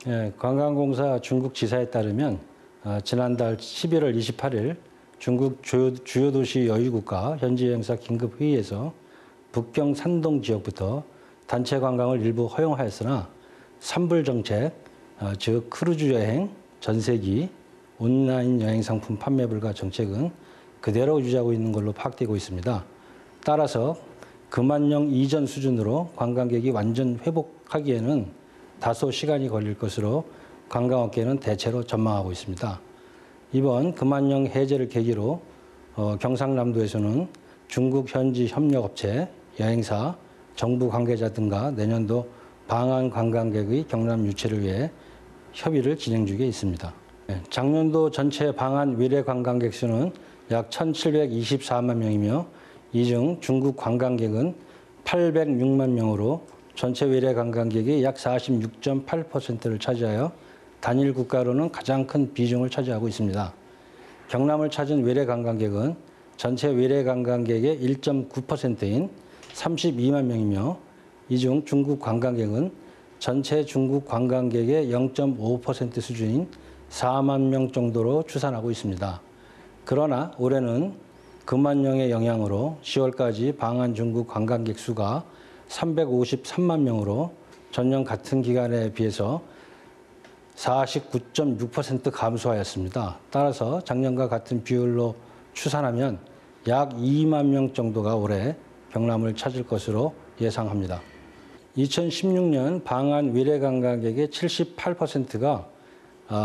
예, 관광공사 중국 지사에 따르면 지난달 11월 28일 중국 주요 도시 여유국가 현지 여행사 긴급 회의에서 북경 산동 지역부터 단체 관광을 일부 허용하였으나 산불 정책, 즉 크루즈 여행, 전세기, 온라인 여행 상품 판매 불가 정책은 그대로 유지하고 있는 걸로 파악되고 있습니다. 따라서 금안령 이전 수준으로 관광객이 완전 회복하기에는 다소 시간이 걸릴 것으로 관광업계는 대체로 전망하고 있습니다. 이번 금안령 해제를 계기로 경상남도에서는 중국 현지 협력업체, 여행사, 정부 관계자 등과 내년도 방한 관광객의 경남 유치를 위해 협의를 진행 중에 있습니다. 작년도 전체 방한 외래 관광객 수는 약 1,724만 명이며 이 중 중국 관광객은 806만 명으로 전체 외래 관광객이 약 46.8%를 차지하여 단일 국가로는 가장 큰 비중을 차지하고 있습니다. 경남을 찾은 외래 관광객은 전체 외래 관광객의 1.9%인 32만 명이며 이 중 중국 관광객은 전체 중국 관광객의 0.5% 수준인 4만 명 정도로 추산하고 있습니다. 그러나 올해는 금안령의 영향으로 10월까지 방한 중국 관광객 수가 353만 명으로 전년 같은 기간에 비해서 49.6% 감소하였습니다. 따라서 작년과 같은 비율로 추산하면 약 2만 명 정도가 올해 경남을 찾을 것으로 예상합니다. 2016년 방한 외래 관광객의 78%가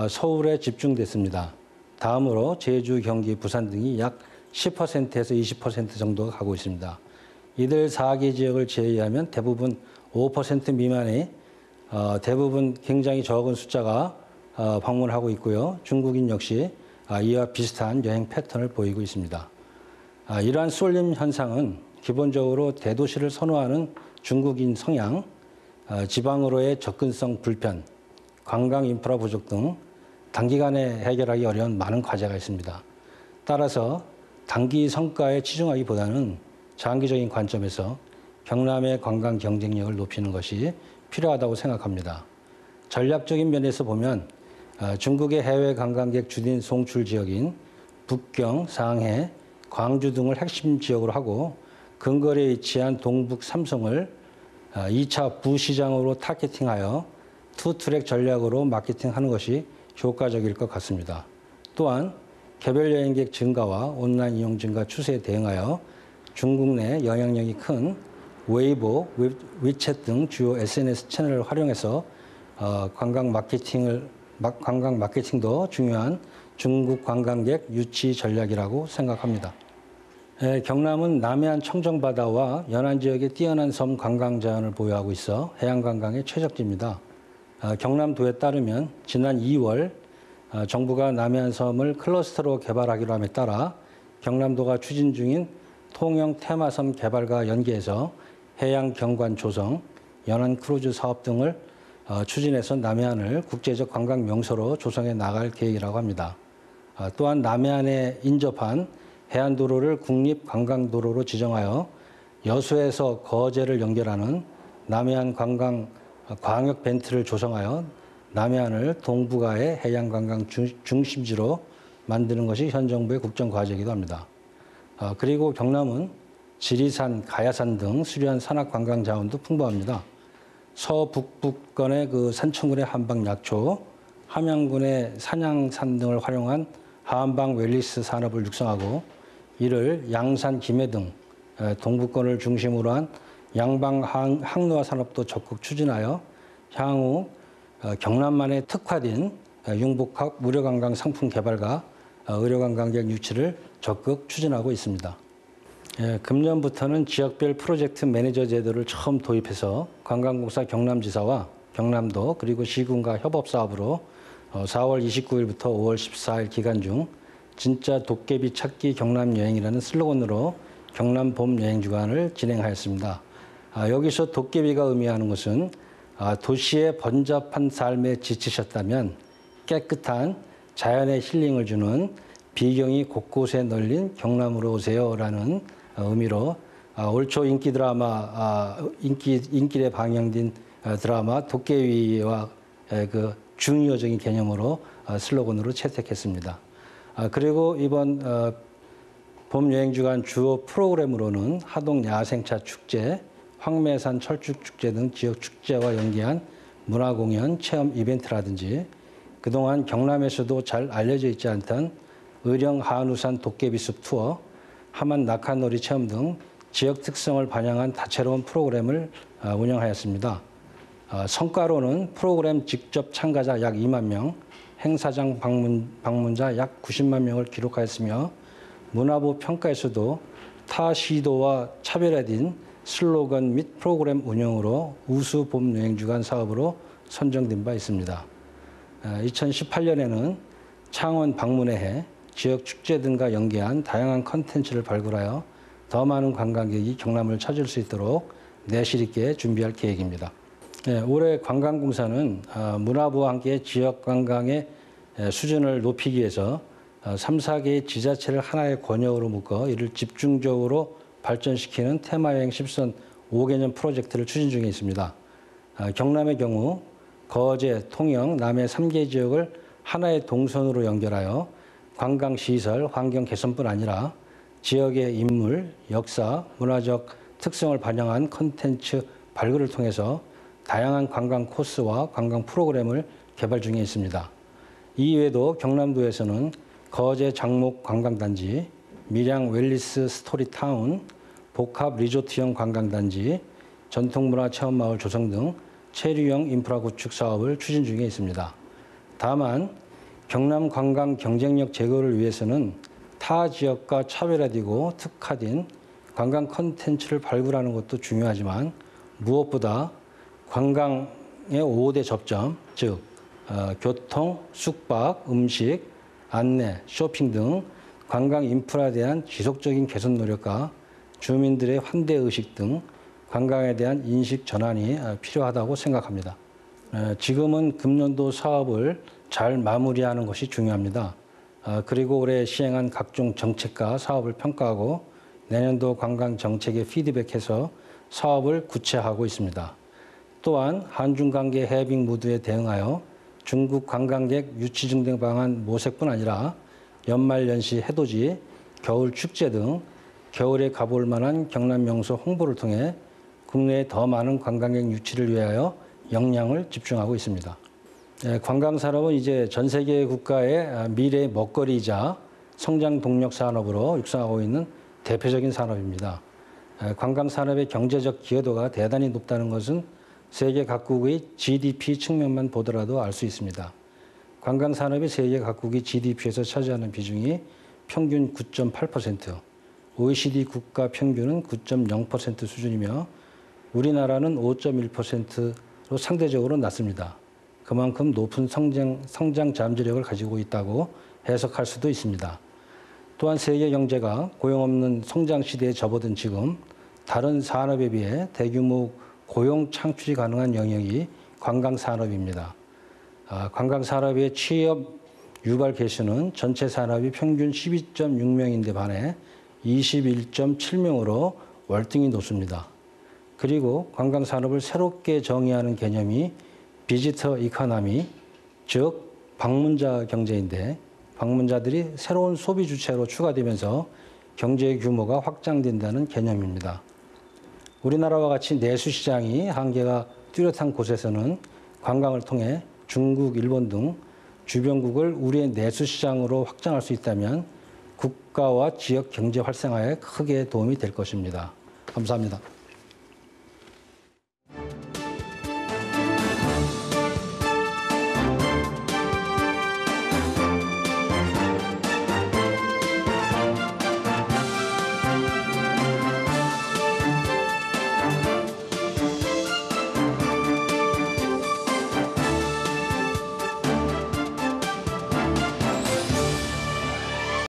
서울에 집중됐습니다. 다음으로 제주, 경기, 부산 등이 약 10%에서 20% 정도가 가고 있습니다. 이들 4개 지역을 제외하면 대부분 5% 미만의 대부분 굉장히 적은 숫자가 방문하고 있고요. 중국인 역시 이와 비슷한 여행 패턴을 보이고 있습니다. 이러한 쏠림 현상은 기본적으로 대도시를 선호하는 중국인 성향, 지방으로의 접근성 불편, 관광 인프라 부족 등 단기간에 해결하기 어려운 많은 과제가 있습니다. 따라서 단기 성과에 치중하기보다는 장기적인 관점에서 경남의 관광 경쟁력을 높이는 것이 필요하다고 생각합니다. 전략적인 면에서 보면 중국의 해외 관광객 주된 송출 지역인 북경, 상해, 광주 등을 핵심 지역으로 하고 근거리에 위치한 동북 삼성을 2차 부시장으로 타겟팅하여 투트랙 전략으로 마케팅하는 것이 효과적일 것 같습니다. 또한 개별 여행객 증가와 온라인 이용 증가 추세에 대응하여 중국 내 영향력이 큰 웨이보, 위챗 등 주요 SNS 채널을 활용해서 관광 마케팅도 중요한 중국 관광객 유치 전략이라고 생각합니다. 경남은 남해안 청정바다와 연안 지역에 뛰어난 섬 관광 자연을 보유하고 있어 해양 관광에 최적지입니다. 경남도에 따르면 지난 2월 정부가 남해안 섬을 클러스터로 개발하기로 함에 따라 경남도가 추진 중인 통영 테마섬 개발과 연계해서 해양 경관 조성, 연안 크루즈 사업 등을 추진해서 남해안을 국제적 관광 명소로 조성해 나갈 계획이라고 합니다. 또한 남해안에 인접한 해안도로를 국립관광도로로 지정하여 여수에서 거제를 연결하는 남해안 광역 벤트를 조성하여 남해안을 동북아의 해양관광 중심지로 만드는 것이 현 정부의 국정과제이기도 합니다. 그리고 경남은 지리산, 가야산 등 수려한 산악관광 자원도 풍부합니다. 서북부권의 산청군의 한방약초, 함양군의 산양산 등을 활용한 한방 웰리스 산업을 육성하고 이를 양산, 김해 등 동부권을 중심으로 한 양방 항로화 산업도 적극 추진하여 향후 경남만의 특화된 융복합 무료관광 상품 개발과 의료관광객 유치를 적극 추진하고 있습니다. 금년부터는 지역별 프로젝트 매니저 제도를 처음 도입해서 관광공사 경남지사와 경남도 그리고 시군과 협업사업으로 4월 29일부터 5월 14일 기간 중 진짜 도깨비 찾기 경남여행이라는 슬로건으로 경남 봄 여행 주간을 진행하였습니다. 여기서 도깨비가 의미하는 것은 도시의 번잡한 삶에 지치셨다면 깨끗한 자연의 힐링을 주는 비경이 곳곳에 널린 경남으로 오세요라는 의미로 올 초 인기 드라마 인기에 방영된 드라마 도깨비와 중의어적인 개념으로 슬로건으로 채택했습니다. 그리고 이번 봄 여행주간 주요 프로그램으로는 하동 야생차 축제, 황매산 철쭉 축제 등 지역 축제와 연계한 문화공연, 체험 이벤트라든지 그동안 경남에서도 잘 알려져 있지 않던 의령 한우산 도깨비숲 투어, 함안 낙하놀이 체험 등 지역 특성을 반영한 다채로운 프로그램을 운영하였습니다. 성과로는 프로그램 직접 참가자 약 2만 명, 행사장 방문자 약 90만 명을 기록하였으며 문화부 평가에서도 타 시도와 차별화된 슬로건 및 프로그램 운영으로 우수 봄 여행주간 사업으로 선정된 바 있습니다. 2018년에는 창원 방문의 해, 지역 축제 등과 연계한 다양한 컨텐츠를 발굴하여 더 많은 관광객이 경남을 찾을 수 있도록 내실 있게 준비할 계획입니다. 올해 관광공사는 문화부와 함께 지역 관광의 수준을 높이기 위해서 3, 4개의 지자체를 하나의 권역으로 묶어 이를 집중적으로 발전시키는 테마여행 10선 5개년 프로젝트를 추진 중에 있습니다. 경남의 경우 거제, 통영, 남해 3개 지역을 하나의 동선으로 연결하여 관광시설, 환경 개선뿐 아니라 지역의 인물, 역사, 문화적 특성을 반영한 콘텐츠 발굴을 통해서 다양한 관광 코스와 관광 프로그램을 개발 중에 있습니다. 이외에도 경남도에서는 거제 장목 관광단지, 밀양 웰리스 스토리타운, 복합 리조트형 관광단지, 전통문화 체험마을 조성 등 체류형 인프라 구축 사업을 추진 중에 있습니다. 다만 경남 관광 경쟁력 제고를 위해서는 타 지역과 차별화되고 특화된 관광 콘텐츠를 발굴하는 것도 중요하지만 무엇보다 관광의 5대 접점, 즉 교통, 숙박, 음식, 안내, 쇼핑 등 관광 인프라에 대한 지속적인 개선 노력과 주민들의 환대의식 등 관광에 대한 인식 전환이 필요하다고 생각합니다. 지금은 금년도 사업을 잘 마무리하는 것이 중요합니다. 그리고 올해 시행한 각종 정책과 사업을 평가하고 내년도 관광 정책에 피드백해서 사업을 구체화하고 있습니다. 또한 한중 관계 해빙 무드에 대응하여 중국 관광객 유치 증대 방안 모색뿐 아니라 연말연시 해돋이, 겨울 축제 등 겨울에 가볼 만한 경남 명소 홍보를 통해 국내에 더 많은 관광객 유치를 위하여 역량을 집중하고 있습니다. 관광산업은 이제 전 세계 국가의 미래의 먹거리이자 성장 동력 산업으로 육성하고 있는 대표적인 산업입니다. 관광산업의 경제적 기여도가 대단히 높다는 것은 세계 각국의 GDP 측면만 보더라도 알 수 있습니다. 관광산업이 세계 각국의 GDP에서 차지하는 비중이 평균 9.8%, OECD 국가 평균은 9.0% 수준이며 우리나라는 5.1%로 상대적으로 낮습니다. 그만큼 높은 성장 잠재력을 가지고 있다고 해석할 수도 있습니다. 또한 세계 경제가 고용 없는 성장 시대에 접어든 지금 다른 산업에 비해 대규모 고용 창출이 가능한 영역이 관광산업입니다. 관광산업의 취업 유발 개수는 전체 산업이 평균 12.6명인데 반해 21.7명으로 월등히 높습니다. 그리고 관광산업을 새롭게 정의하는 개념이 비지터 이코노미, 즉 방문자 경제인데 방문자들이 새로운 소비 주체로 추가되면서 경제 규모가 확장된다는 개념입니다. 우리나라와 같이 내수시장이 한계가 뚜렷한 곳에서는 관광을 통해 중국, 일본 등 주변국을 우리의 내수시장으로 확장할 수 있다면 국가와 지역 경제 활성화에 크게 도움이 될 것입니다. 감사합니다.